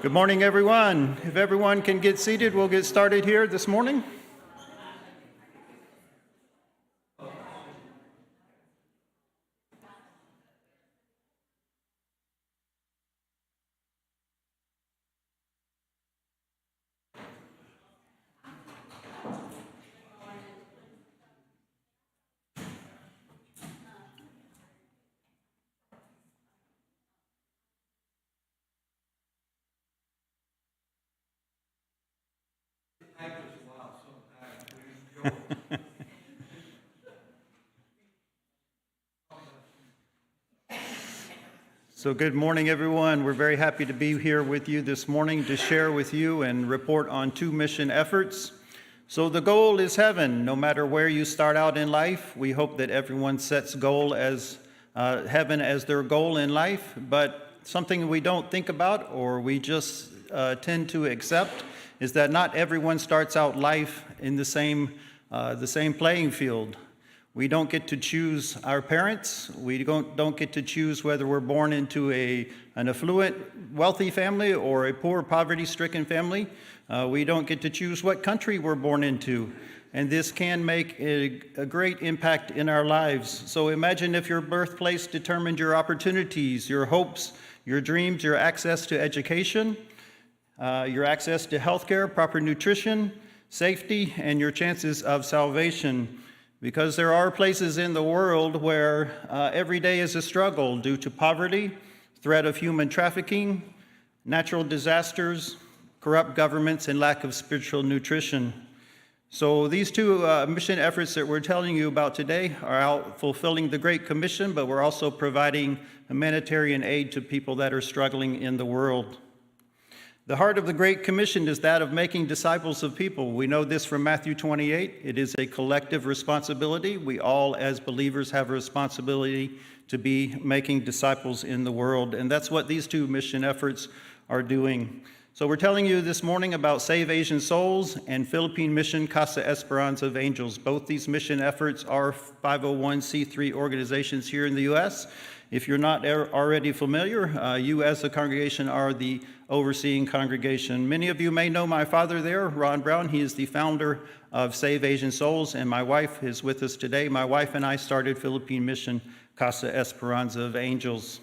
Good morning, everyone. If everyone can get seated, we'll get started here this morning. So good morning, everyone. We're very happy to be here with you this morning to share with you and report on two mission efforts. So the goal is heaven. No matter where you start out in life, we hope that everyone sets heaven as their goal in life. But something we don't think about or we just tend to accept is that not everyone starts out life in the same playing field. We don't get to choose our parents. We don't get to choose whether we're born into an affluent, wealthy family or a poor, poverty-stricken family. We don't get to choose what country we're born into. And this can make a great impact in our lives. So imagine if your birthplace determined your opportunities, your hopes, your dreams, your access to education, your access to healthcare, proper nutrition, safety, and your chances of salvation. Because there are places in the world where every day is a struggle due to poverty, threat of human trafficking, natural disasters, corrupt governments, and lack of spiritual nutrition. So these two mission efforts that we're telling you about today are out fulfilling the Great Commission, but we're also providing humanitarian aid to people that are struggling in the world. The heart of the Great Commission is that of making disciples of people. We know this from Matthew 28. It is a collective responsibility. We all, as believers, have a responsibility to be making disciples in the world, and that's what these two mission efforts are doing. So we're telling you this morning about Save Asian Souls and Philippine Mission Casa Esperanza of Angels. Both these mission efforts are 501c3 organizations here in the U.S. If you're not already familiar, you as a congregation are the overseeing congregation. Many of you may know my father there, Ron Brown. He is the founder of Save Asian Souls, and my wife is with us today. My wife and I started Philippine Mission Casa Esperanza of Angels.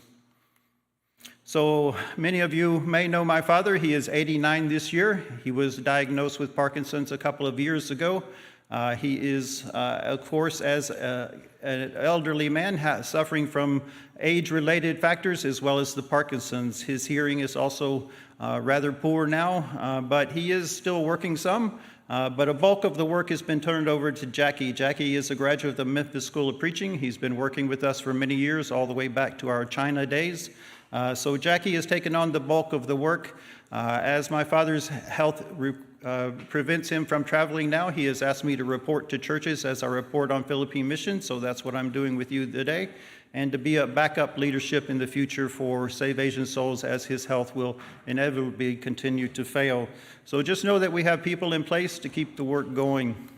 So many of you may know my father. He is 89 this year. He was diagnosed with Parkinson's a couple of years ago. He is, of course, as an elderly man suffering from age-related factors as well as the Parkinson's. His hearing is also rather poor now, but he is still working some. But a bulk of the work has been turned over to Jackie. Jackie is a graduate of the Memphis School of Preaching. He's been working with us for many years, all the way back to our China days. So Jackie has taken on the bulk of the work. As my father's health prevents him from traveling now, he has asked me to report to churches as I report on Philippine Mission, so that's what I'm doing with you today, and to be a backup leadership in the future for Save Asian Souls as his health will inevitably continue to fail. So just know that we have people in place to keep the work going.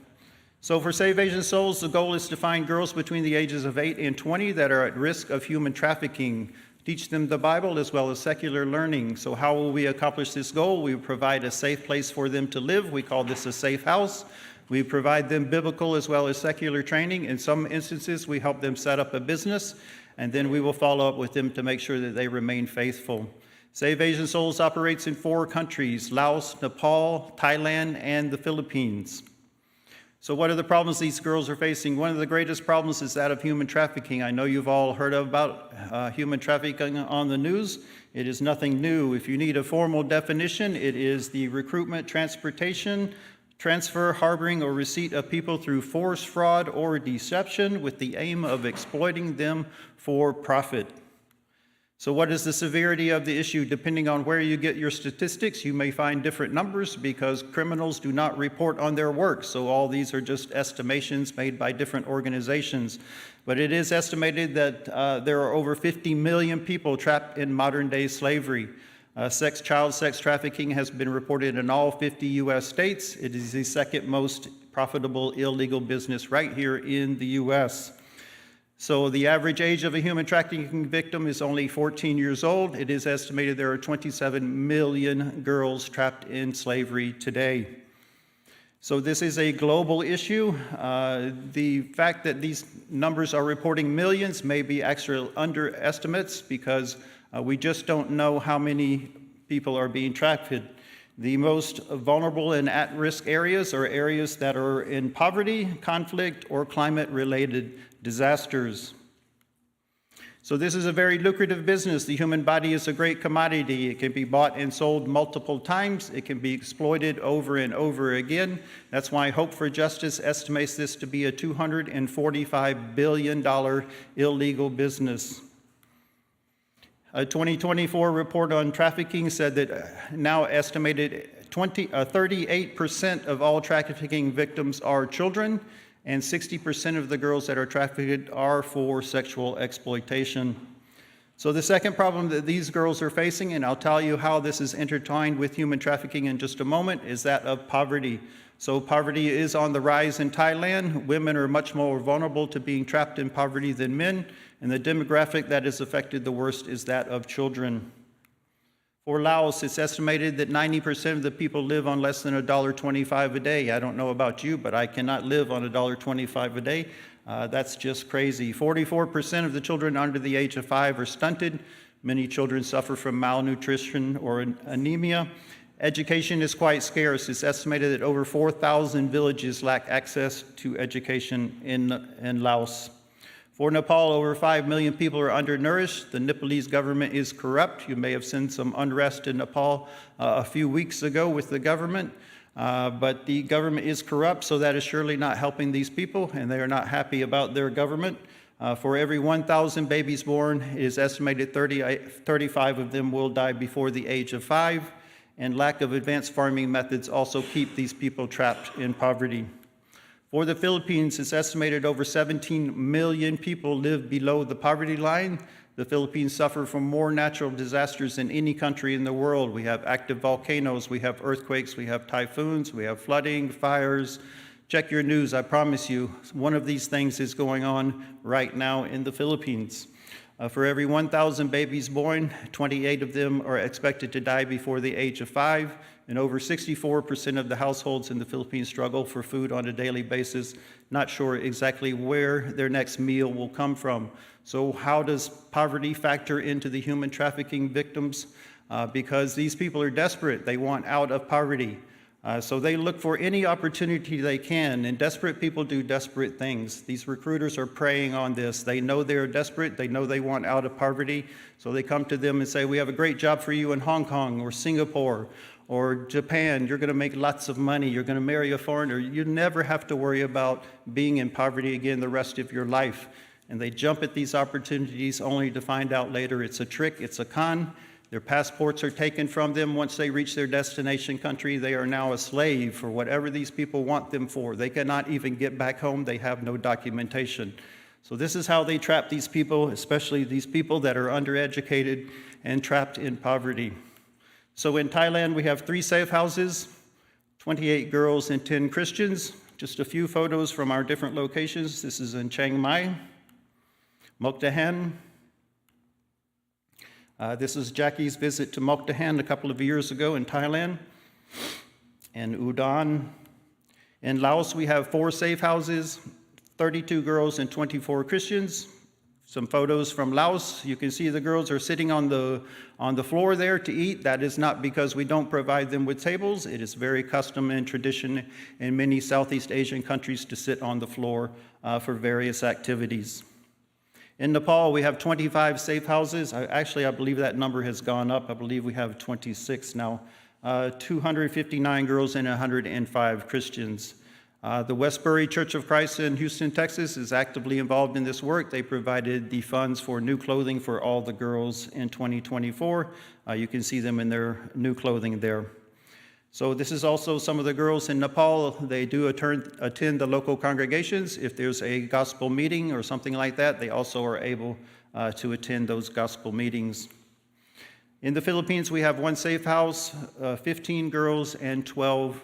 So for Save Asian Souls, the goal is to find girls between the ages of 8 and 20 that are at risk of human trafficking, teach them the Bible as well as secular learning. So how will we accomplish this goal? We provide a safe place for them to live. We call this a safe house. We provide them biblical as well as secular training. In some instances, we help them set up a business, and then we will follow up with them to make sure that they remain faithful. Save Asian Souls operates in 4 countries: Laos, Nepal, Thailand, and the Philippines. So what are the problems these girls are facing? One of the greatest problems is that of human trafficking. I know you've all heard about human trafficking on the news. It is nothing new. If you need a formal definition, it is the recruitment, transportation, transfer, harboring, or receipt of people through force, fraud, or deception with the aim of exploiting them for profit. So what is the severity of the issue? Depending on where you get your statistics, you may find different numbers because criminals do not report on their work. So all these are just estimations made by different organizations. But it is estimated that there are over 50 million people trapped in modern-day slavery. Child sex trafficking has been reported in all 50 U.S. states. It is the second most profitable illegal business right here in the U.S. So the average age of a human trafficking victim is only 14 years old. It is estimated there are 27 million girls trapped in slavery today. So this is a global issue. The fact that these numbers are reporting millions may be actual underestimates because we just don't know how many people are being trafficked. The most vulnerable and at-risk areas are areas that are in poverty, conflict, or climate-related disasters. So this is a very lucrative business. The human body is a great commodity. It can be bought and sold multiple times. It can be exploited over and over again. That's why Hope for Justice estimates this to be a $245 billion illegal business. A 2024 report on trafficking said that now estimated 38% of all trafficking victims are children, and 60% of the girls that are trafficked are for sexual exploitation. So the second problem that these girls are facing, and I'll tell you how this is intertwined with human trafficking in just a moment, is that of poverty. So poverty is on the rise in Thailand. Women are much more vulnerable to being trapped in poverty than men, and the demographic that is affected the worst is that of children. For Laos, it's estimated that 90% of the people live on less than $1.25 a day. I don't know about you, but I cannot live on $1.25 a day. That's just crazy. 44% of the children under the age of 5 are stunted. Many children suffer from malnutrition or anemia. Education is quite scarce. It's estimated that over 4,000 villages lack access to education in Laos. For Nepal, over 5 million people are undernourished. The Nepalese government is corrupt. You may have seen some unrest in Nepal a few weeks ago with the government, but the government is corrupt, so that is surely not helping these people, and they are not happy about their government. For every 1,000 babies born, it is estimated 35 of them will die before the age of 5, and lack of advanced farming methods also keep these people trapped in poverty. For the Philippines, it's estimated over 17 million people live below the poverty line. The Philippines suffer from more natural disasters than any country in the world. We have active volcanoes, we have earthquakes, we have typhoons, we have flooding, fires. Check your news, I promise you, one of these things is going on right now in the Philippines. For every 1,000 babies born, 28 of them are expected to die before the age of 5. And over 64% of the households in the Philippines struggle for food on a daily basis, not sure exactly where their next meal will come from. So how does poverty factor into the human trafficking victims? Because these people are desperate. They want out of poverty. So they look for any opportunity they can, and desperate people do desperate things. These recruiters are preying on this. They know they're desperate. They know they want out of poverty. So they come to them and say, we have a great job for you in Hong Kong or Singapore or Japan. You're going to make lots of money. You're going to marry a foreigner. You never have to worry about being in poverty again the rest of your life. And they jump at these opportunities only to find out later it's a trick, it's a con. Their passports are taken from them. Once they reach their destination country, they are now a slave for whatever these people want them for. They cannot even get back home. They have no documentation. So this is how they trap these people, especially these people that are undereducated and trapped in poverty. So in Thailand, we have 3 safe houses, 28 girls and 10 Christians. Just a few photos from our different locations. This is in Chiang Mai, Moktahan. This is Jackie's visit to Moktahan a couple of years ago in Thailand, and Udon. In Laos, we have 4 safe houses, 32 girls and 24 Christians. Some photos from Laos. You can see the girls are sitting on the floor there to eat. That is not because we don't provide them with tables. It is very custom and tradition in many Southeast Asian countries to sit on the floor for various activities. In Nepal, we have 25 safe houses. I believe that number has gone up. I believe we have 26 now. 259 girls and 105 Christians. The Westbury Church of Christ in Houston, Texas is actively involved in this work. They provided the funds for new clothing for all the girls in 2024. You can see them in their new clothing there. So this is also some of the girls in Nepal. They do attend the local congregations. If there's a gospel meeting or something like that, they also are able to attend those gospel meetings. In the Philippines, we have 1 safe house, 15 girls and 12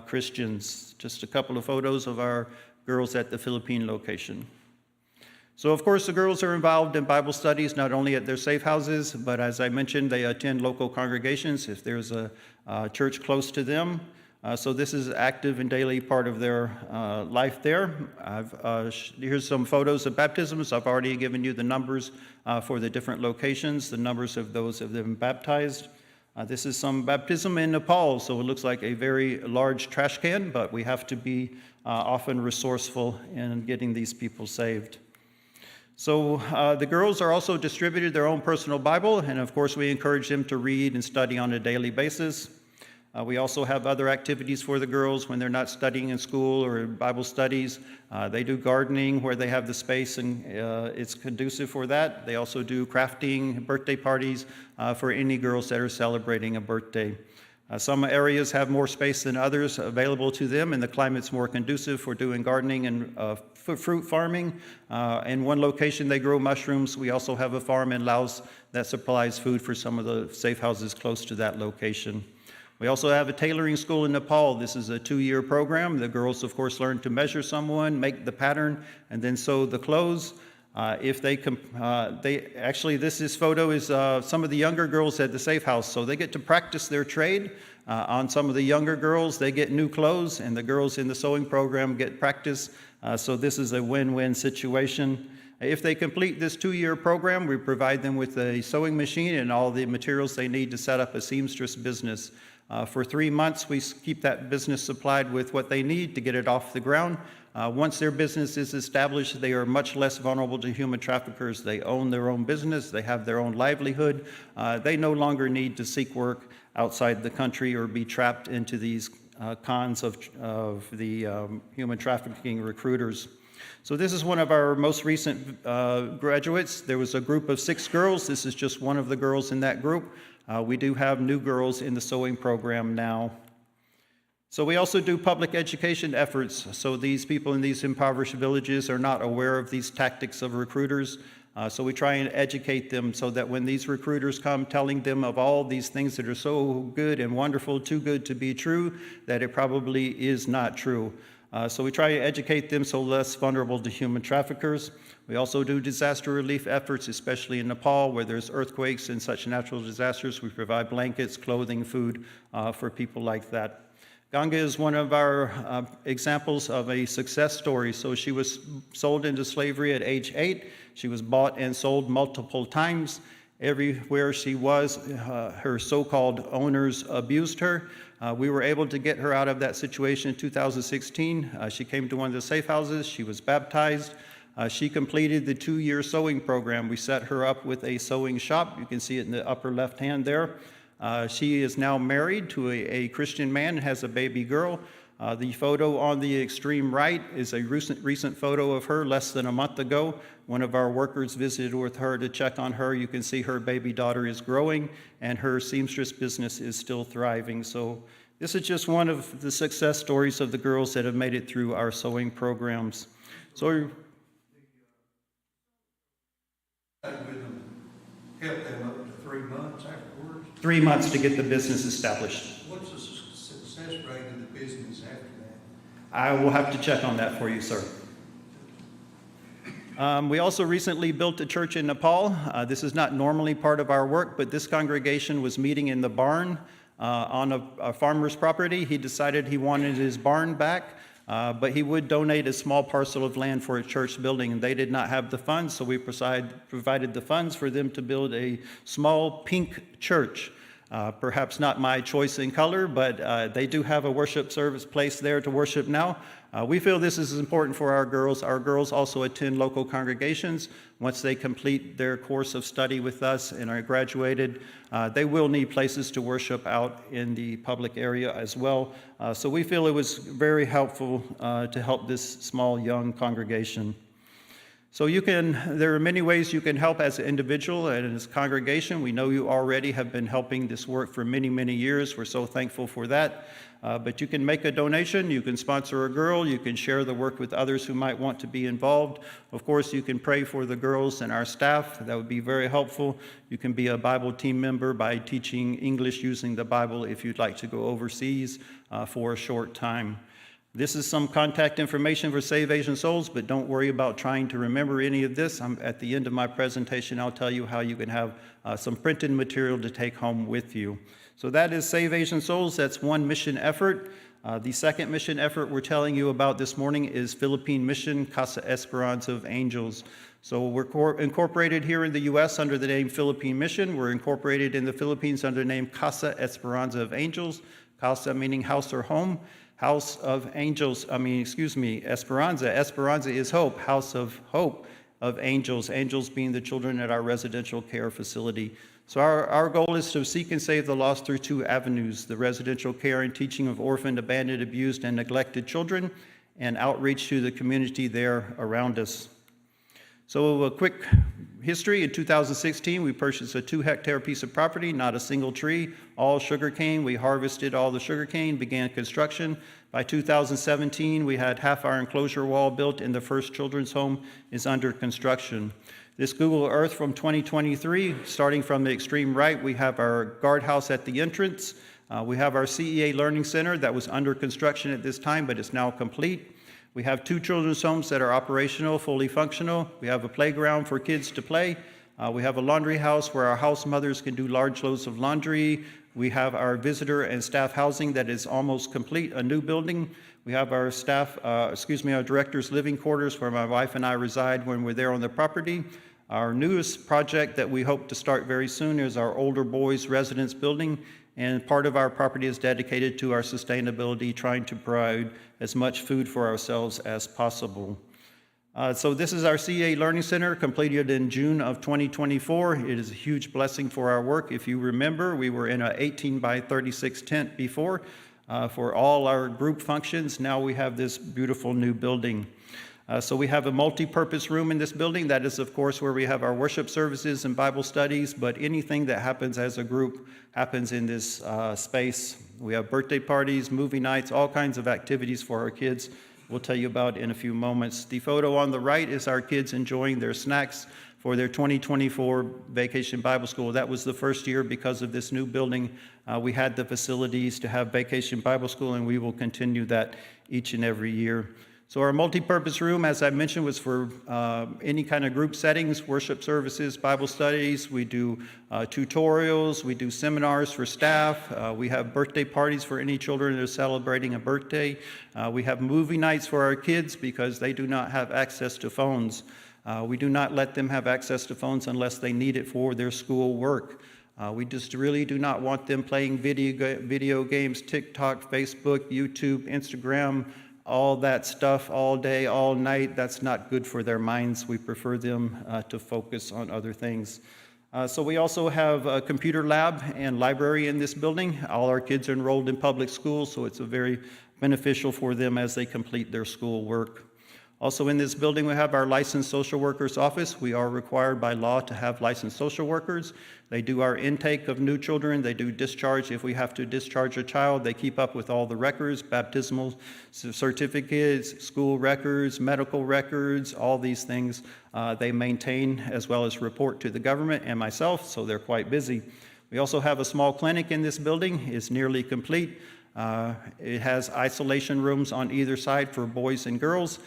Christians. Just a couple of photos of our girls at the Philippine location. So, of course, the girls are involved in Bible studies, not only at their safe houses, but as I mentioned, they attend local congregations if there's a church close to them. So this is active and daily part of their life there. Here's some photos of baptisms. I've already given you the numbers for the different locations, the numbers of those who have been baptized. This is some baptism in Nepal, so it looks like a very large trash can, but we have to be often resourceful in getting these people saved. So the girls are also distributed their own personal Bible, and of course we encourage them to read and study on a daily basis. We also have other activities for the girls when they're not studying in school or in Bible studies. They do gardening where they have the space and it's conducive for that. They also do crafting, birthday parties for any girls that are celebrating a birthday. Some areas have more space than others available to them, and the climate's more conducive for doing gardening and fruit farming. In one location, they grow mushrooms. We also have a farm in Laos that supplies food for some of the safe houses close to that location. We also have a tailoring school in Nepal. This is a 2-year program. The girls, of course, learn to measure someone, make the pattern, and then sew the clothes. This photo is some of the younger girls at the safe house. So they get to practice their trade. On some of the younger girls, they get new clothes, and the girls in the sewing program get practice. So this is a win-win situation. If they complete this 2-year program, we provide them with a sewing machine and all the materials they need to set up a seamstress business. For 3 months, we keep that business supplied with what they need to get it off the ground. Once their business is established, they are much less vulnerable to human traffickers. They own their own business. They have their own livelihood. They no longer need to seek work outside the country or be trapped into these cons of the human trafficking recruiters. So this is one of our most recent graduates. There was a group of 6 girls. This is just one of the girls in that group. We do have new girls in the sewing program now. So we also do public education efforts. So these people in these impoverished villages are not aware of these tactics of recruiters. So we try and educate them so that when these recruiters come telling them of all these things that are so good and wonderful, too good to be true, that it probably is not true. So we try to educate them so less vulnerable to human traffickers. We also do disaster relief efforts, especially in Nepal, where there's earthquakes and such natural disasters. We provide blankets, clothing, food for people like that. Ganga is one of our examples of a success story. So she was sold into slavery at age 8. She was bought and sold multiple times. Everywhere she was, her so-called owners abused her. We were able to get her out of that situation in 2016. She came to one of the safe houses. She was baptized. She completed the 2-year sewing program. We set her up with a sewing shop. You can see it in the upper left hand there. She is now married to a Christian man and has a baby girl. The photo on the extreme right is a recent photo of her less than a month ago. One of our workers visited with her to check on her. You can see her baby daughter is growing and her seamstress business is still thriving. So this is just one of the success stories of the girls that have made it through our sewing programs. So Help them up to 3 months afterwards. 3 months to get the business established. What's the success rate of the business after that? I will have to check on that for you, sir. We also recently built a church in Nepal. This is not normally part of our work, but this congregation was meeting in the barn on a farmer's property. He decided he wanted his barn back. But he would donate a small parcel of land for a church building, and they did not have the funds, so we provided the funds for them to build a small pink church. Perhaps not my choice in color, but they do have a worship service place there to worship now. We feel this is important for our girls. Our girls also attend local congregations. Once they complete their course of study with us and are graduated, they will need places to worship out in the public area as well. So we feel it was very helpful to help this small young congregation. So there are many ways you can help as an individual and as a congregation. We know you already have been helping this work for many, many years. We're so thankful for that. But you can make a donation, you can sponsor a girl, you can share the work with others who might want to be involved. Of course, you can pray for the girls and our staff. That would be very helpful. You can be a Bible team member by teaching English using the Bible if you'd like to go overseas for a short time. This is some contact information for Save Asian Souls, but don't worry about trying to remember any of this. At the end of my presentation, I'll tell you how you can have some printed material to take home with you. So that is Save Asian Souls. That's one mission effort. The second mission effort we're telling you about this morning is Philippine Mission Casa Esperanza of Angels. So we're incorporated here in the U.S. under the name Philippine Mission. We're incorporated in the Philippines under the name Casa Esperanza of Angels. Casa meaning house or home. House of Angels, Esperanza. Esperanza is hope, House of Hope of Angels. Angels being the children at our residential care facility. So our goal is to seek and save the lost through two avenues: the residential care and teaching of orphaned, abandoned, abused, and neglected children, and outreach to the community there around us. So a quick history. In 2016, we purchased a 2-hectare piece of property, not a single tree, all sugarcane. We harvested all the sugarcane, began construction. By 2017, we had half our enclosure wall built, and the first children's home is under construction. This Google Earth from 2023, starting from the extreme right, we have our guardhouse at the entrance. We have our CEA Learning Center that was under construction at this time, but is now complete. We have 2 children's homes that are operational, fully functional. We have a playground for kids to play. We have a laundry house where our house mothers can do large loads of laundry. We have our visitor and staff housing that is almost complete, a new building. We have our our director's living quarters where my wife and I reside when we're there on the property. Our newest project that we hope to start very soon is our older boys residence building. And part of our property is dedicated to our sustainability, trying to provide as much food for ourselves as possible. So this is our CEA Learning Center, completed in June of 2024. It is a huge blessing for our work. If you remember, we were in an 18 by 36 tent before for all our group functions. Now we have this beautiful new building. So we have a multi-purpose room in this building. That is, of course, where we have our worship services and Bible studies, but anything that happens as a group happens in this space. We have birthday parties, movie nights, all kinds of activities for our kids. We'll tell you about in a few moments. The photo on the right is our kids enjoying their snacks for their 2024 Vacation Bible School. That was the first year because of this new building. We had the facilities to have Vacation Bible School, and we will continue that each and every year. So our multi-purpose room, as I mentioned, was for any kind of group settings, worship services, Bible studies. We do tutorials. We do seminars for staff. We have birthday parties for any children that are celebrating a birthday. We have movie nights for our kids because they do not have access to phones. We do not let them have access to phones unless they need it for their school work. We just really do not want them playing video games, TikTok, Facebook, YouTube, Instagram, all that stuff all day, all night. That's not good for their minds. We prefer them to focus on other things. So we also have a computer lab and library in this building. All our kids are enrolled in public schools, so it's very beneficial for them as they complete their school work. Also in this building, we have our licensed social workers office. We are required by law to have licensed social workers. They do our intake of new children. They do discharge if we have to discharge a child. They keep up with all the records, baptismal certificates, school records, medical records, all these things they maintain as well as report to the government and myself, so they're quite busy. We also have a small clinic in this building. It's nearly complete. It has isolation rooms on either side for boys and girls.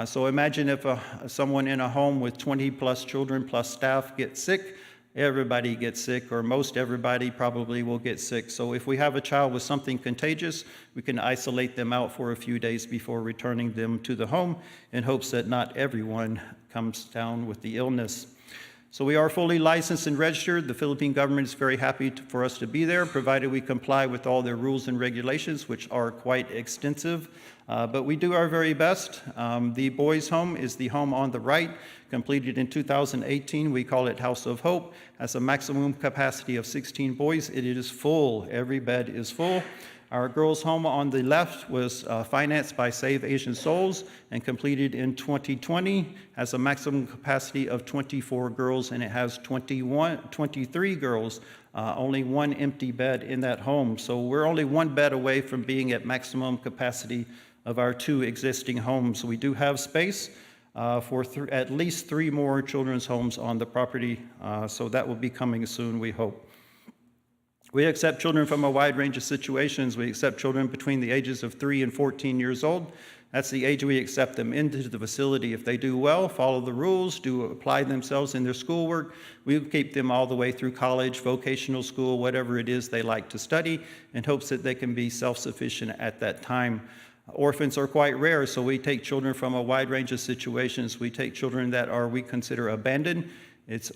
So imagine if someone in a home with 20 plus children plus staff gets sick, everybody gets sick, or most everybody probably will get sick. So if we have a child with something contagious, we can isolate them out for a few days before returning them to the home in hopes that not everyone comes down with the illness. So we are fully licensed and registered. The Philippine government is very happy for us to be there, provided we comply with all their rules and regulations, which are quite extensive. But we do our very best. The boys' home is the home on the right, completed in 2018. We call it House of Hope. Has a maximum capacity of 16 boys. It is full. Every bed is full. Our girls' home on the left was financed by Save Asian Souls and completed in 2020. Has a maximum capacity of 24 girls, and it has 23 girls, only one empty bed in that home. So we're only one bed away from being at maximum capacity of our 2 existing homes. We do have space for at least 3 more children's homes on the property, so that will be coming soon, we hope. We accept children from a wide range of situations. We accept children between the ages of 3 and 14 years old. That's the age we accept them into the facility. If they do well, follow the rules, apply themselves in their schoolwork, we keep them all the way through college, vocational school, whatever it is they like to study, in hopes that they can be self-sufficient at that time. Orphans are quite rare, so we take children from a wide range of situations. We take children that we consider abandoned. It's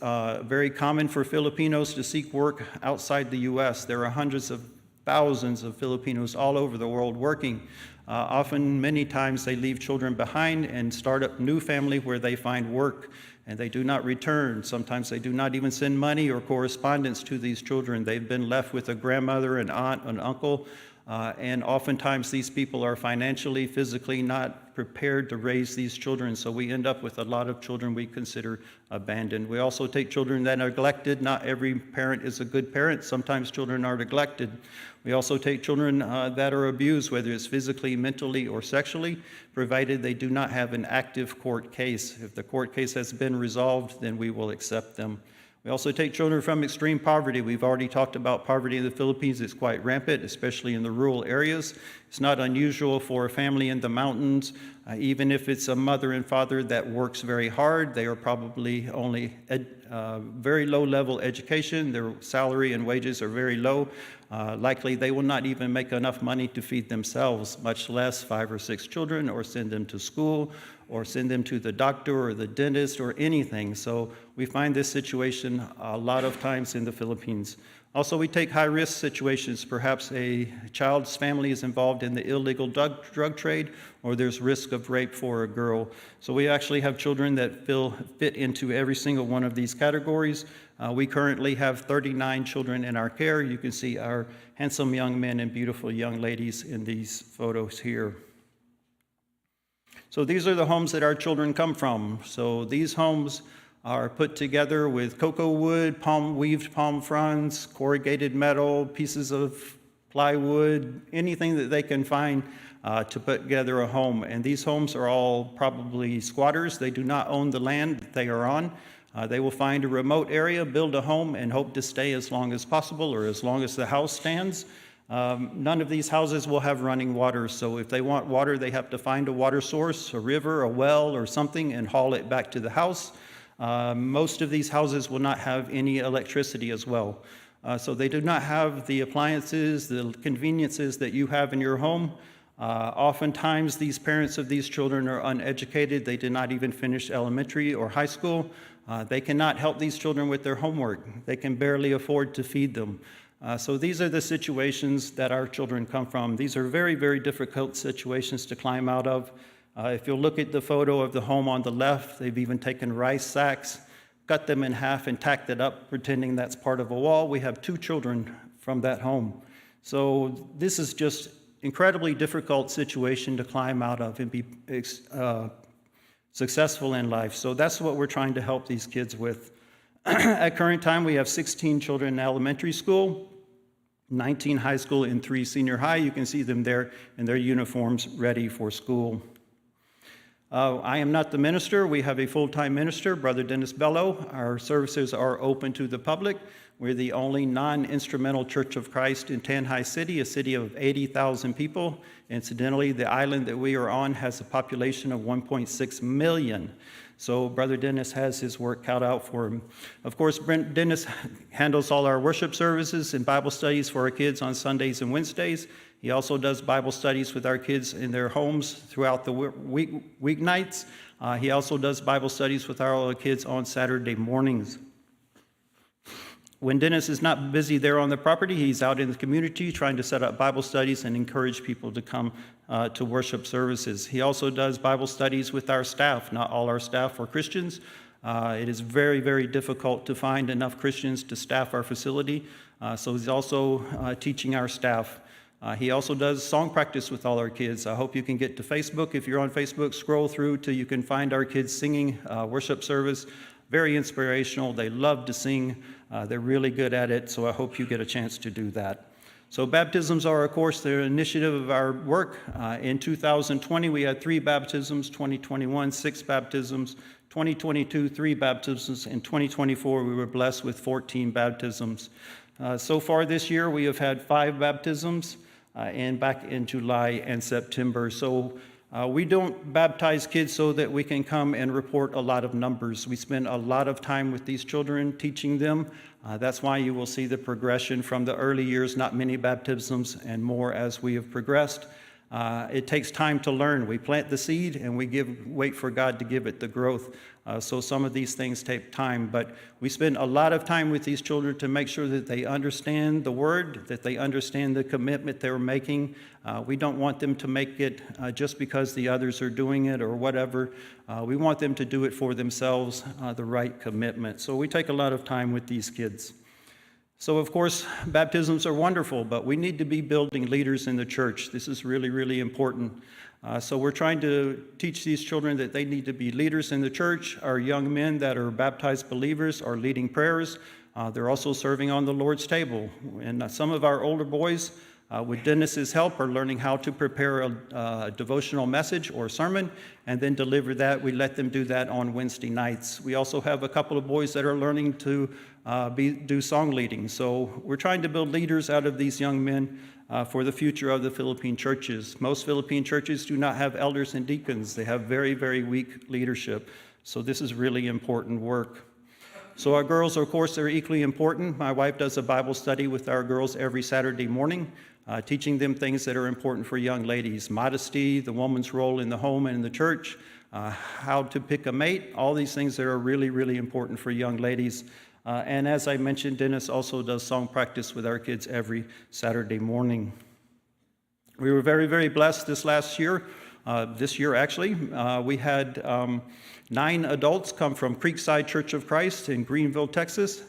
very common for Filipinos to seek work outside the U.S. There are hundreds of thousands of Filipinos all over the world working. Often, many times, they leave children behind and start up new family where they find work, and they do not return. Sometimes they do not even send money or correspondence to these children. They've been left with a grandmother, an aunt, an uncle, and oftentimes these people are financially, physically not prepared to raise these children, so we end up with a lot of children we consider abandoned. We also take children that are neglected. Not every parent is a good parent. Sometimes children are neglected. We also take children that are abused, whether it's physically, mentally, or sexually, provided they do not have an active court case. If the court case has been resolved, then we will accept them. We also take children from extreme poverty. We've already talked about poverty in the Philippines. It's quite rampant, especially in the rural areas. It's not unusual for a family in the mountains, even if it's a mother and father that works very hard. They are probably only very low-level education. Their salary and wages are very low. Likely they will not even make enough money to feed themselves, much less 5 or 6 children, or send them to school, or send them to the doctor or the dentist or anything. So we find this situation a lot of times in the Philippines. Also, we take high-risk situations. Perhaps a child's family is involved in the illegal drug trade, or there's risk of rape for a girl. So we actually have children that fit into every single one of these categories. We currently have 39 children in our care. You can see our handsome young men and beautiful young ladies in these photos here. So these are the homes that our children come from. So these homes are put together with cocoa wood, weaved palm fronds, corrugated metal, pieces of plywood, anything that they can find to put together a home. And these homes are all probably squatters. They do not own the land that they are on. They will find a remote area, build a home, and hope to stay as long as possible or as long as the house stands. None of these houses will have running water, so if they want water, they have to find a water source, a river, a well, or something, and haul it back to the house. Most of these houses will not have any electricity as well. So they do not have the appliances, the conveniences that you have in your home. Oftentimes, these parents of these children are uneducated. They did not even finish elementary or high school. They cannot help these children with their homework. They can barely afford to feed them. So these are the situations that our children come from. These are very, very difficult situations to climb out of. If you'll look at the photo of the home on the left, they've even taken rice sacks, cut them in half, and tacked it up, pretending that's part of a wall. We have 2 children from that home. So this is just incredibly difficult situation to climb out of and be successful in life. So that's what we're trying to help these kids with. At current time, we have 16 children in elementary school, 19 high school, and 3 senior high. You can see them there in their uniforms ready for school. I am not the minister. We have a full-time minister, Brother Dennis Bello. Our services are open to the public. We're the only non-instrumental Church of Christ in Tanhai City, a city of 80,000 people. Incidentally, the island that we are on has a population of 1.6 million. So Brother Dennis has his work cut out for him. Of course, Dennis handles all our worship services and Bible studies for our kids on Sundays and Wednesdays. He also does Bible studies with our kids in their homes throughout the weeknights. He also does Bible studies with our kids on Saturday mornings. When Dennis is not busy there on the property, he's out in the community trying to set up Bible studies and encourage people to come to worship services. He also does Bible studies with our staff. Not all our staff are Christians. It is very, very difficult to find enough Christians to staff our facility. So he's also teaching our staff. He also does song practice with all our kids. I hope you can get to Facebook. If you're on Facebook, scroll through till you can find our kids singing worship service. Very inspirational. They love to sing. They're really good at it, so I hope you get a chance to do that. So baptisms are, of course, the initiative of our work. In 2020, we had 3 baptisms, 2021, 6 baptisms, 2022, 3 baptisms. In 2024, we were blessed with 14 baptisms. So far this year, we have had 5 baptisms, and back in July and September. So we don't baptize kids so that we can come and report a lot of numbers. We spend a lot of time with these children, teaching them. That's why you will see the progression from the early years, not many baptisms, and more as we have progressed. It takes time to learn. We plant the seed and we wait for God to give it the growth. So some of these things take time, but we spend a lot of time with these children to make sure that they understand the word, that they understand the commitment they're making. We don't want them to make it just because the others are doing it or whatever. We want them to do it for themselves, the right commitment. So we take a lot of time with these kids. So, of course, baptisms are wonderful, but we need to be building leaders in the church. This is really, really important. So we're trying to teach these children that they need to be leaders in the church. Our young men that are baptized believers are leading prayers. They're also serving on the Lord's table. And some of our older boys, with Dennis's help, are learning how to prepare a devotional message or sermon and then deliver that. We let them do that on Wednesday nights. We also have a couple of boys that are learning to do song leading. So we're trying to build leaders out of these young men for the future of the Philippine churches. Most Philippine churches do not have elders and deacons. They have very, very weak leadership. So this is really important work. So our girls, of course, are equally important. My wife does a Bible study with our girls every Saturday morning, teaching them things that are important for young ladies. Modesty, the woman's role in the home and in the church, how to pick a mate, all these things that are really, really important for young ladies. And as I mentioned, Dennis also does song practice with our kids every Saturday morning. We were very, very blessed this year, actually. We had 9 adults come from Creekside Church of Christ in Greenville, Texas.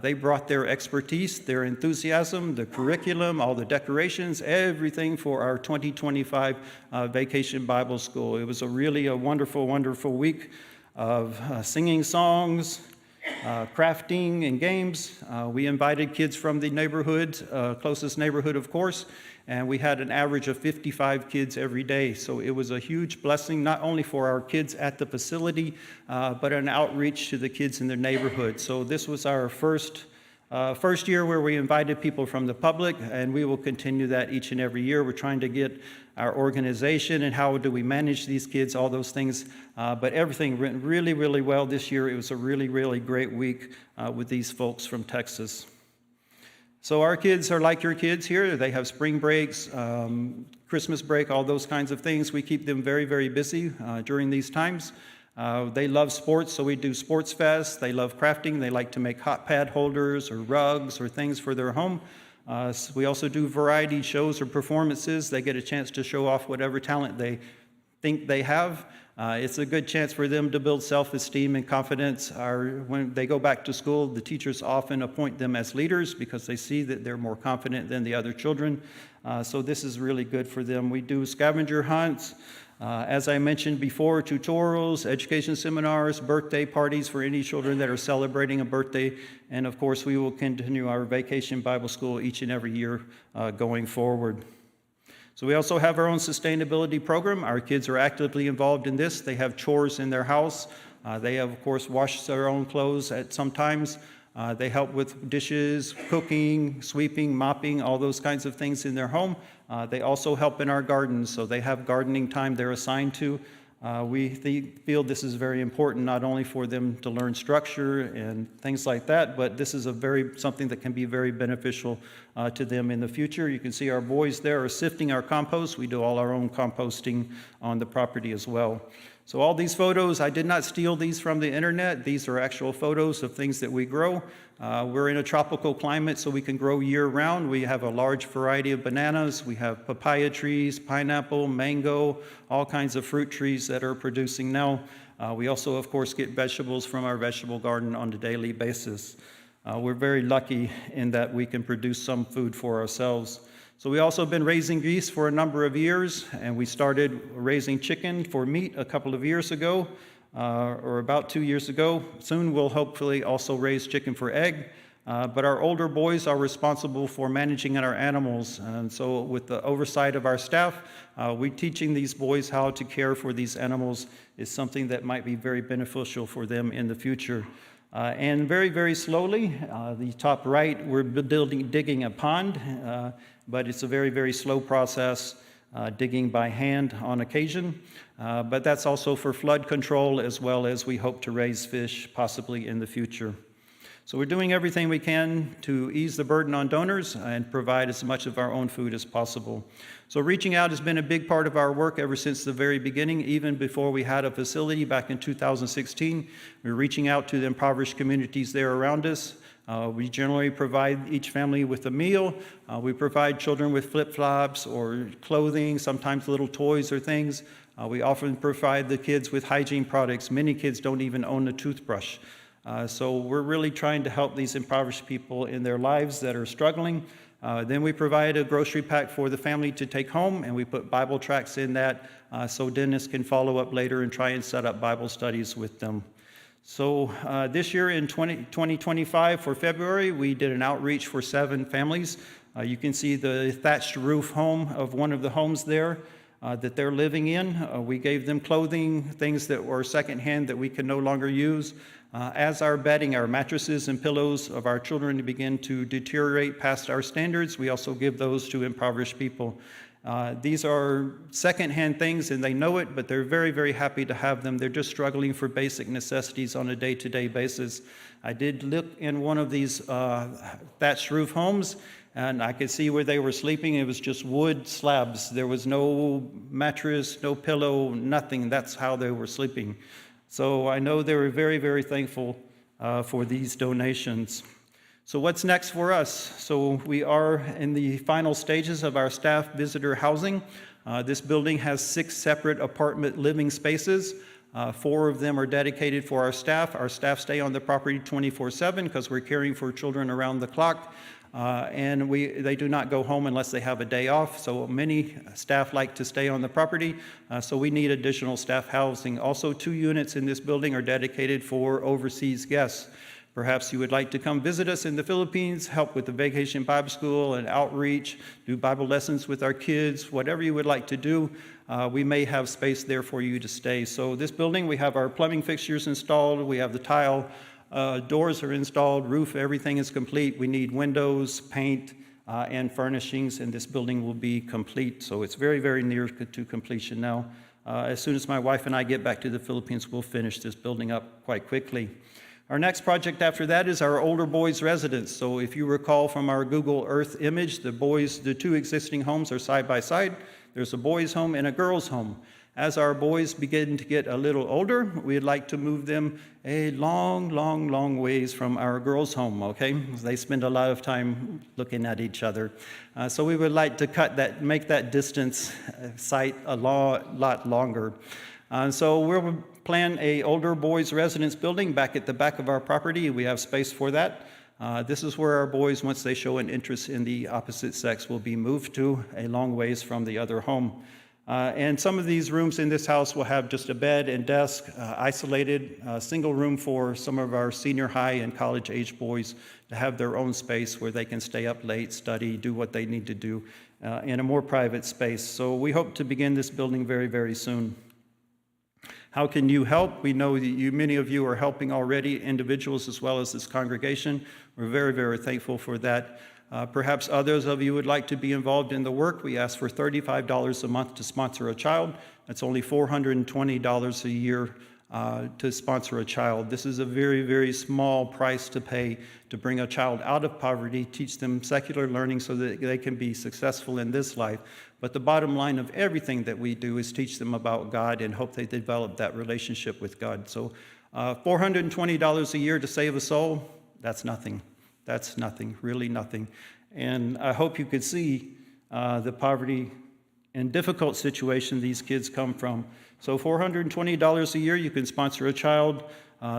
They brought their expertise, their enthusiasm, the curriculum, all the decorations, everything for our 2025 Vacation Bible School. It was a wonderful, wonderful week of singing songs, crafting and games. We invited kids from the neighborhood, closest neighborhood, of course, and we had an average of 55 kids every day. So it was a huge blessing, not only for our kids at the facility, but an outreach to the kids in their neighborhood. So this was our first year where we invited people from the public, and we will continue that each and every year. We're trying to get our organization and how do we manage these kids, all those things. But everything went really, really well this year. It was a really, really great week with these folks from Texas. So our kids are like your kids here. They have spring breaks, Christmas break, all those kinds of things. We keep them very, very busy during these times. They love sports, so we do sports fest. They love crafting. They like to make hot pad holders or rugs or things for their home. So we also do variety shows or performances. They get a chance to show off whatever talent they think they have. It's a good chance for them to build self-esteem and confidence. When they go back to school, the teachers often appoint them as leaders because they see that they're more confident than the other children. So this is really good for them. We do scavenger hunts. As I mentioned before, tutorials, education seminars, birthday parties for any children that are celebrating a birthday. And of course, we will continue our Vacation Bible School each and every year going forward. So we also have our own sustainability program. Our kids are actively involved in this. They have chores in their house. They have, of course, washed their own clothes at some times. They help with dishes, cooking, sweeping, mopping, all those kinds of things in their home. They also help in our gardens, so they have gardening time they're assigned to. We feel this is very important, not only for them to learn structure and things like that, but this is something that can be very beneficial to them in the future. You can see our boys there are sifting our compost. We do all our own composting on the property as well. So all these photos, I did not steal these from the internet. These are actual photos of things that we grow. We're in a tropical climate, so we can grow year-round. We have a large variety of bananas. We have papaya trees, pineapple, mango, all kinds of fruit trees that are producing now. We also, of course, get vegetables from our vegetable garden on a daily basis. We're very lucky in that we can produce some food for ourselves. So we also have been raising geese for a number of years, and we started raising chicken for meat a couple of years ago, or about 2 years ago. Soon we'll hopefully also raise chicken for egg, but our older boys are responsible for managing our animals, and so with the oversight of our staff, we teaching these boys how to care for these animals is something that might be very beneficial for them in the future. And very, very slowly, the top right, we're digging a pond, but it's a very, very slow process, digging by hand on occasion. But that's also for flood control, as well as we hope to raise fish possibly in the future. So we're doing everything we can to ease the burden on donors and provide as much of our own food as possible. So reaching out has been a big part of our work ever since the very beginning, even before we had a facility back in 2016. We're reaching out to the impoverished communities there around us. We generally provide each family with a meal. We provide children with flip-flops or clothing, sometimes little toys or things. We often provide the kids with hygiene products. Many kids don't even own a toothbrush. So we're really trying to help these impoverished people in their lives that are struggling. Then we provide a grocery pack for the family to take home, and we put Bible tracts in that so Dennis can follow up later and try and set up Bible studies with them. So this year in 2025 for February, we did an outreach for 7 families. You can see the thatched roof home of one of the homes there that they're living in. We gave them clothing, things that were secondhand that we can no longer use. As our bedding, our mattresses and pillows of our children begin to deteriorate past our standards, we also give those to impoverished people. These are secondhand things, and they know it, but they're very, very happy to have them. They're just struggling for basic necessities on a day-to-day basis. I did look in one of these thatched roof homes, and I could see where they were sleeping. It was just wood slabs. There was no mattress, no pillow, nothing. That's how they were sleeping. So I know they were very, very thankful for these donations. So what's next for us? So we are in the final stages of our staff visitor housing. This building has 6 separate apartment living spaces. 4 of them are dedicated for our staff. Our staff stay on the property 24/7 because we're caring for children around the clock. And they do not go home unless they have a day off. So many staff like to stay on the property. So we need additional staff housing. Also, 2 units in this building are dedicated for overseas guests. Perhaps you would like to come visit us in the Philippines, help with the Vacation Bible School and outreach, do Bible lessons with our kids, whatever you would like to do. We may have space there for you to stay. So this building, we have our plumbing fixtures installed. We have the tile. Doors are installed, roof, everything is complete. We need windows, paint, and furnishings, and this building will be complete. So it's very, very near to completion now. As soon as my wife and I get back to the Philippines, we'll finish this building up quite quickly. Our next project after that is our older boys' residence. So if you recall from our Google Earth image, the 2 existing homes are side by side. There's a boys' home and a girls' home. As our boys begin to get a little older, we'd like to move them a long, long, long ways from our girls' home, okay? They spend a lot of time looking at each other. So we would like to make that distance site a lot longer. So we'll plan a older boys' residence building back at the back of our property. We have space for that. This is where our boys, once they show an interest in the opposite sex, will be moved to a long ways from the other home. And some of these rooms in this house will have just a bed and desk, isolated, single room for some of our senior high and college age boys to have their own space where they can stay up late, study, do what they need to do in a more private space. So we hope to begin this building very, very soon. How can you help? We know that many of you are helping already, individuals as well as this congregation. We're very, very thankful for that. Perhaps others of you would like to be involved in the work. We ask for $35 a month to sponsor a child. That's only $420 a year to sponsor a child. This is a very, very small price to pay to bring a child out of poverty, teach them secular learning so that they can be successful in this life. But the bottom line of everything that we do is teach them about God and hope they develop that relationship with God. So $420 a year to save a soul, that's nothing. That's nothing, really nothing. And I hope you could see the poverty and difficult situation these kids come from. So $420 a year, you can sponsor a child.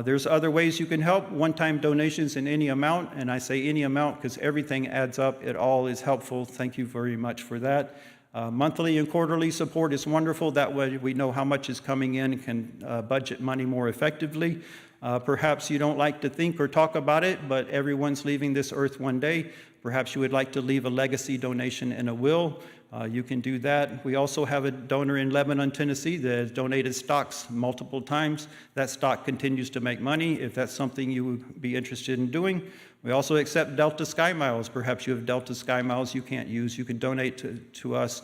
There's other ways you can help, one-time donations in any amount. And I say any amount because everything adds up. It all is helpful. Thank you very much for that. Monthly and quarterly support is wonderful. That way we know how much is coming in and can budget money more effectively. Perhaps you don't like to think or talk about it, but everyone's leaving this earth one day. Perhaps you would like to leave a legacy donation and a will. You can do that. We also have a donor in Lebanon, Tennessee that has donated stocks multiple times. That stock continues to make money if that's something you would be interested in doing. We also accept Delta Sky Miles. Perhaps you have Delta Sky Miles you can't use. You can donate to us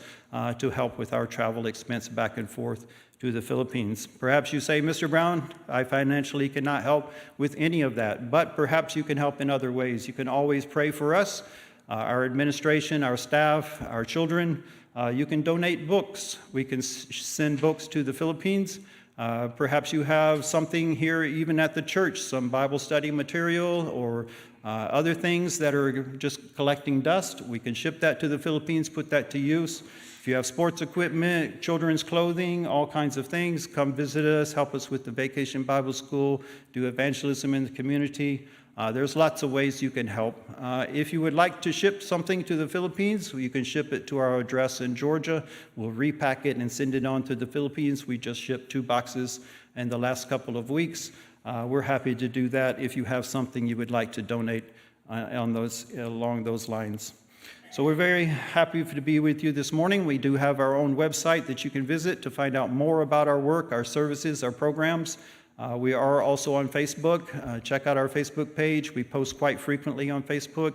to help with our travel expense back and forth to the Philippines. Perhaps you say, Mr. Brown, I financially cannot help with any of that, but perhaps you can help in other ways. You can always pray for us, our administration, our staff, our children. You can donate books. We can send books to the Philippines. Perhaps you have something here even at the church, some Bible study material or other things that are just collecting dust. We can ship that to the Philippines, put that to use. If you have sports equipment, children's clothing, all kinds of things, come visit us, help us with the Vacation Bible School, do evangelism in the community. There's lots of ways you can help. If you would like to ship something to the Philippines, you can ship it to our address in Georgia. We'll repack it and send it on to the Philippines. We just shipped 2 boxes in the last couple of weeks. We're happy to do that if you have something you would like to donate along those lines. So we're very happy to be with you this morning. We do have our own website that you can visit to find out more about our work, our services, our programs. We are also on Facebook. Check out our Facebook page. We post quite frequently on Facebook.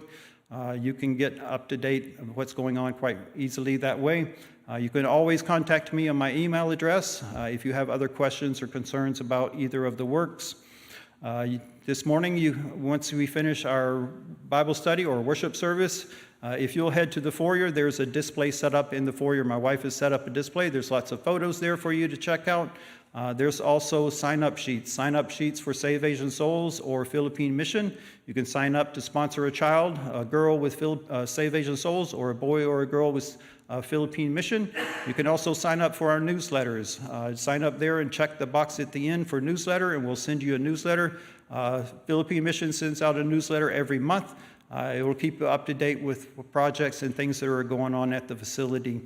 You can get up to date on what's going on quite easily that way. You can always contact me on my email address if you have other questions or concerns about either of the works. This morning, once we finish our Bible study or worship service, if you'll head to the foyer, there's a display set up in the foyer. My wife has set up a display. There's lots of photos there for you to check out. There's also sign-up sheets for Save Asian Souls or Philippine Mission. You can sign up to sponsor a child, a girl with Save Asian Souls, or a boy or a girl with Philippine Mission. You can also sign up for our newsletters. Sign up there and check the box at the end for newsletter, and we'll send you a newsletter. Philippine Mission sends out a newsletter every month. It will keep you up to date with projects and things that are going on at the facility.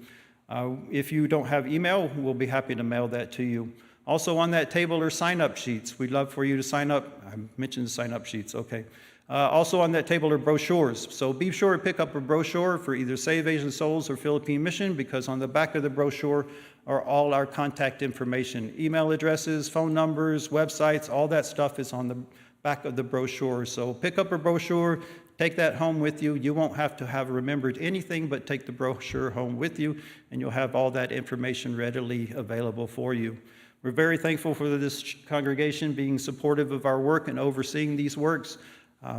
If you don't have email, we'll be happy to mail that to you. Also on that table are sign-up sheets. We'd love for you to sign up. I mentioned the sign-up sheets, okay. Also on that table are brochures. So be sure to pick up a brochure for either Save Asian Souls or Philippine Mission, because on the back of the brochure are all our contact information. Email addresses, phone numbers, websites, all that stuff is on the back of the brochure. So pick up a brochure, take that home with you. You won't have to have remembered anything, but take the brochure home with you, and you'll have all that information readily available for you. We're very thankful for this congregation being supportive of our work and overseeing these works.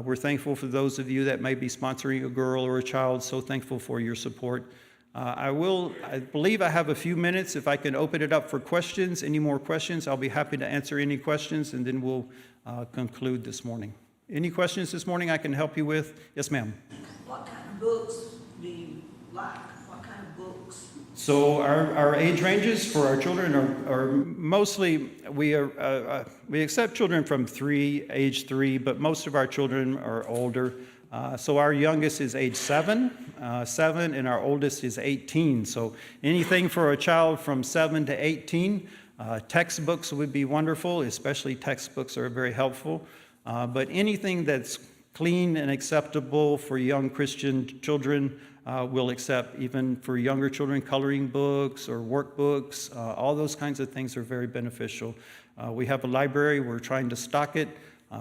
We're thankful for those of you that may be sponsoring a girl or a child, so thankful for your support. I believe I have a few minutes. If I can open it up for questions, any more questions, I'll be happy to answer any questions, and then we'll conclude this morning. Any questions this morning I can help you with? Yes, ma'am. What kind of books do you like? What kind of books? So our age ranges for our children are mostly, we accept children from age 3, but most of our children are older. So our youngest is age 7, and our oldest is 18. So anything for a child from 7 to 18. Textbooks would be wonderful, especially textbooks are very helpful. But anything that's clean and acceptable for young Christian children, we'll accept. Even for younger children, coloring books or workbooks, all those kinds of things are very beneficial. We have a library, we're trying to stock it,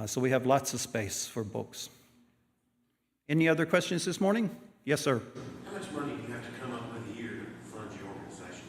so we have lots of space for books. Any other questions this morning? Yes, sir. How much money do you have to come up with a year to fund your organization?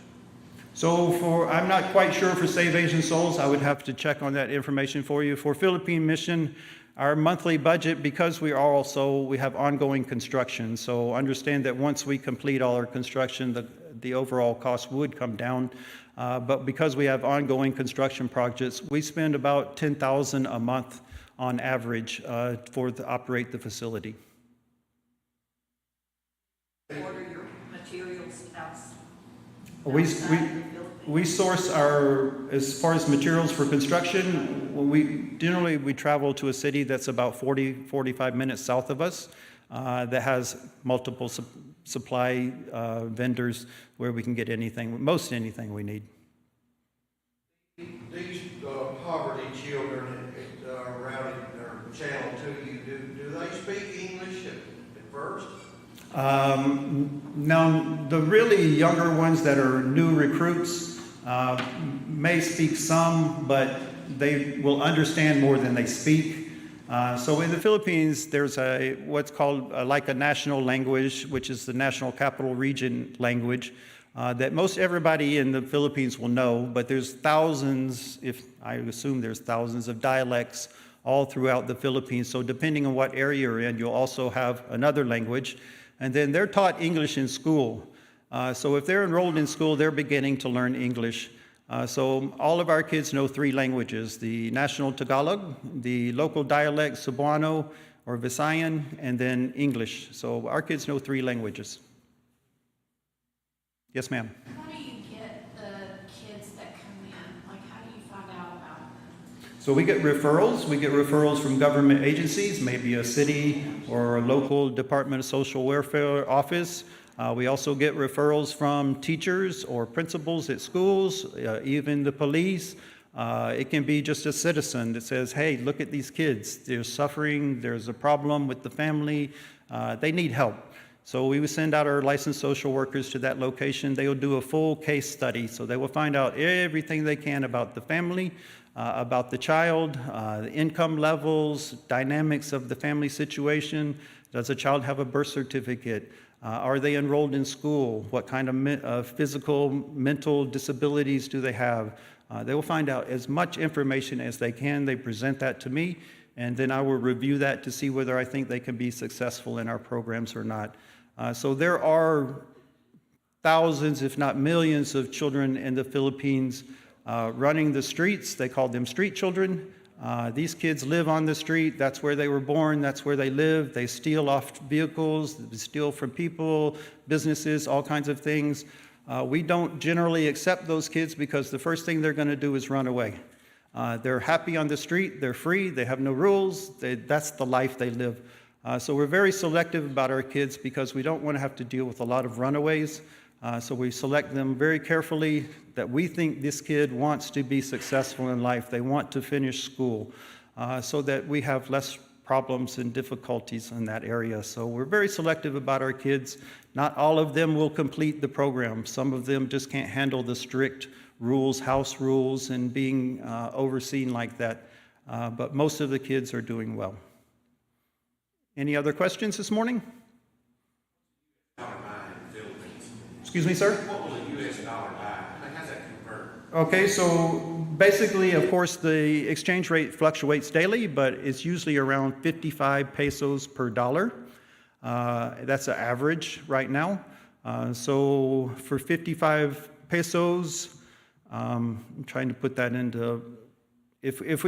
So I'm not quite sure for Save Asian Souls. I would have to check on that information for you. For Philippine Mission, our monthly budget, because we have ongoing construction. So understand that once we complete all our construction, the overall cost would come down. But because we have ongoing construction projects, we spend about $10,000 a month on average to operate the facility. Order your materials outside We the Philippines? We source as far as materials for construction, we travel to a city that's about 45 minutes south of us that has multiple supply vendors where we can get most anything we need. These poverty children at Now, the really younger ones that are new recruits may speak some, but they will understand more than they speak. So in the Philippines, there's what's called like a national language, which is the National Capital Region language, that most everybody in the Philippines will know, but there's thousands, if I assume there's thousands of dialects all throughout the Philippines. So depending on what area you're in, you'll also have another language. And then they're taught English in school. So if they're enrolled in school, they're beginning to learn English. So all of our kids know 3 languages: the national Tagalog, the local dialect Cebuano or Visayan, and then English. So our kids know 3 languages. Yes, ma'am. How do you get the kids that come in? Like, how do you find out about them? So we get referrals. We get referrals from government agencies, maybe a city or a local Department of Social Welfare office. We also get referrals from teachers or principals at schools, even the police. It can be just a citizen that says, hey, look at these kids. They're suffering. There's a problem with the family. They need help. So we would send out our licensed social workers to that location. They will do a full case study. So they will find out everything they can about the family, about the child, the income levels, dynamics of the family situation. Does the child have a birth certificate? Are they enrolled in school? What kind of physical, mental disabilities do they have? They will find out as much information as they can. They present that to me, and then I will review that to see whether I think they can be successful in our programs or not. So there are thousands, if not millions, of children in the Philippines running the streets. They call them street children. These kids live on the street. That's where they were born. That's where they live. They steal off vehicles, they steal from people, businesses, all kinds of things. We don't generally accept those kids because the first thing they're going to do is run away. They're happy on the street. They're free. They have no rules. That's the life they live. So we're very selective about our kids because we don't want to have to deal with a lot of runaways. So we select them very carefully that we think this kid wants to be successful in life. They want to finish school so that we have less problems and difficulties in that area. So we're very selective about our kids. Not all of them will complete the program. Some of them just can't handle the strict rules, house rules, and being overseen like that. But most of the kids are doing well. Any other questions this morning? Dollar buy in the Philippines. Excuse me, sir? What will a U.S. dollar buy? Like, how's that convert? Okay, so basically, of course, the exchange rate fluctuates daily, but it's usually around 55 pesos per dollar. That's an average right now. So for 55 pesos, I'm trying to put that into, if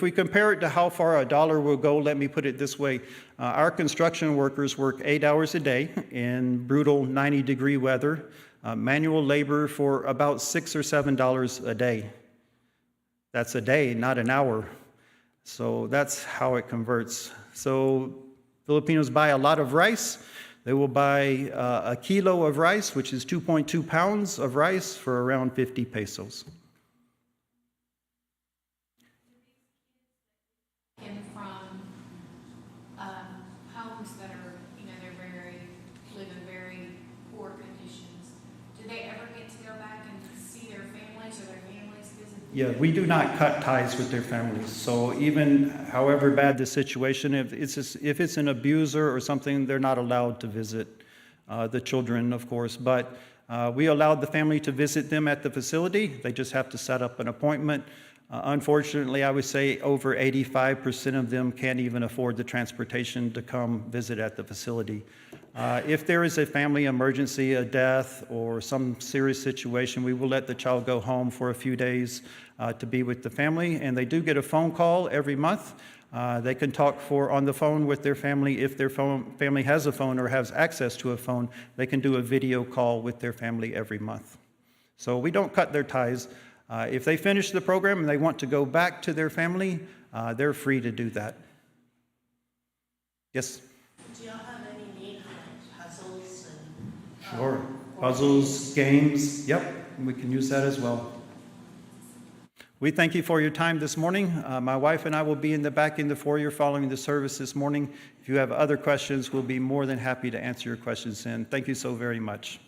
we compare it to how far a dollar will go, let me put it this way. Our construction workers work 8 hours a day in brutal 90-degree weather. Manual labor for about $6 or $7 a day. That's a day, not an hour. So that's how it converts. So Filipinos buy a lot of rice. They will buy a kilo of rice, which is 2.2 pounds of rice, for around 50 pesos. And from homes that are, they're live in very poor conditions, do they ever get to go back and see their families, or their families visit? Yeah, we do not cut ties with their families. So even however bad the situation, if it's an abuser or something, they're not allowed to visit the children, of course. But we allowed the family to visit them at the facility. They just have to set up an appointment. Unfortunately, I would say over 85% of them can't even afford the transportation to come visit at the facility. If there is a family emergency, a death, or some serious situation, we will let the child go home for a few days to be with the family. And they do get a phone call every month. They can talk on the phone with their family. If their family has a phone or has access to a phone, they can do a video call with their family every month. So we don't cut their ties. If they finish the program and they want to go back to their family, they're free to do that. Yes? Do y'all have any need for like puzzles and? Sure. Puzzles, games, yep, we can use that as well. We thank you for your time this morning. My wife and I will be in the back in the foyer following the service this morning. If you have other questions, we'll be more than happy to answer your questions. And thank you so very much.